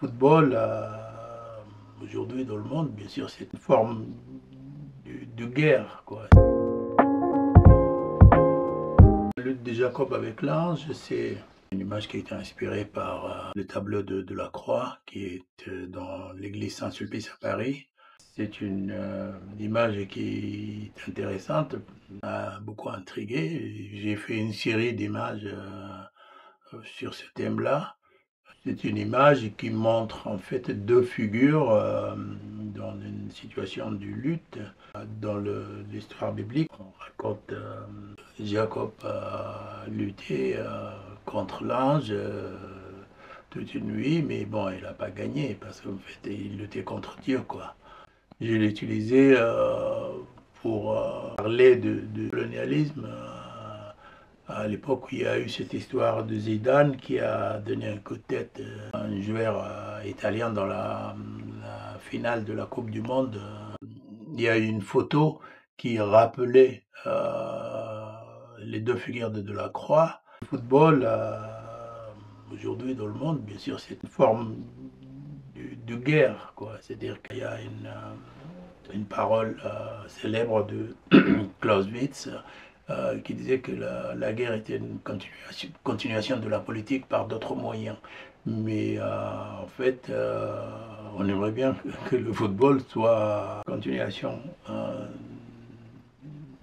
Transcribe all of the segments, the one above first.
Football, aujourd'hui dans le monde, bien sûr, c'est une forme de guerre, quoi. La lutte de Jacob avec l'ange, c'est une image qui a été inspirée par le tableau de la croix qui est dans l'église Saint-Sulpice à Paris. C'est une image qui est intéressante, m'a beaucoup intrigué. J'ai fait une série d'images sur ce thème-là. C'est une image qui montre en fait deux figures dans une situation de lutte. Dans l'histoire biblique, on raconte Jacob a lutté contre l'ange toute une nuit, mais bon, il n'a pas gagné parce qu'en fait, il luttait contre Dieu, quoi. Je l'ai utilisé pour parler de colonialisme. À l'époque où il y a eu cette histoire de Zidane qui a donné un coup de tête à un joueur italien dans la finale de la Coupe du Monde, il y a eu une photo qui rappelait les deux figures de la croix. Le football, aujourd'hui dans le monde, bien sûr, c'est une forme de guerre, quoi. C'est-à-dire qu'il y a une parole célèbre de Clausewitz qui disait que la guerre était une continuation de la politique par d'autres moyens. Mais en fait, on aimerait bien que le football soit continuation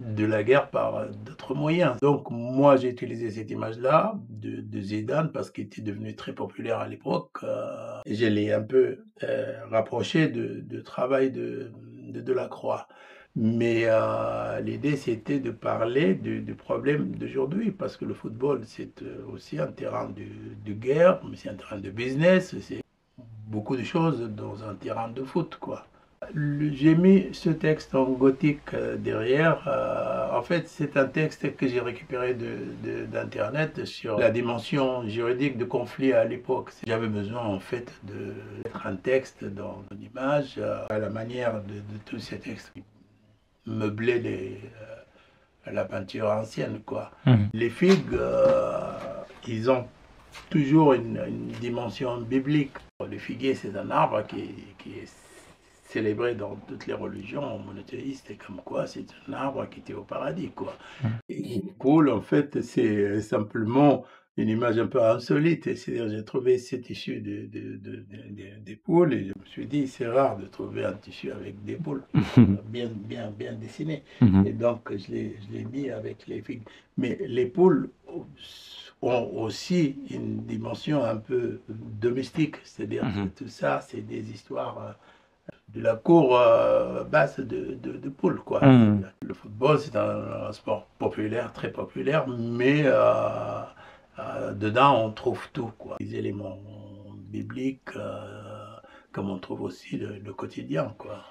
de la guerre par d'autres moyens. Donc moi j'ai utilisé cette image-là de Zidane parce qu'il était devenu très populaire à l'époque. Et je l'ai un peu rapproché de travail de Delacroix. Mais l'idée, c'était de parler du problème d'aujourd'hui, parce que le football, c'est aussi un terrain de guerre, mais c'est un terrain de business, c'est beaucoup de choses dans un terrain de foot, quoi. J'ai mis ce texte en gothique derrière. En fait, c'est un texte que j'ai récupéré d'Internet sur la dimension juridique de conflit à l'époque. J'avais besoin, en fait, de mettre un texte dans une image, à la manière de tous ces textes meubler la peinture ancienne, quoi. Les figues, ils ont toujours une dimension biblique. Le figuier, c'est un arbre qui est célébré dans toutes les religions monothéistes, et comme quoi c'est un arbre qui était au paradis, quoi. Et une poule, en fait, c'est simplement une image un peu insolite. C'est-à-dire, j'ai trouvé ce tissu des poules et je me suis dit, c'est rare de trouver un tissu avec des poules bien dessiné. Et donc, je l'ai mis avec les figues. Mais les poules ont aussi une dimension un peu domestique. C'est-à-dire que tout ça, c'est des histoires de la cour basse de poules, quoi. Le football, c'est un sport populaire, très populaire, mais dedans, on trouve tout, quoi. Les éléments bibliques, comme on trouve aussi le quotidien, quoi.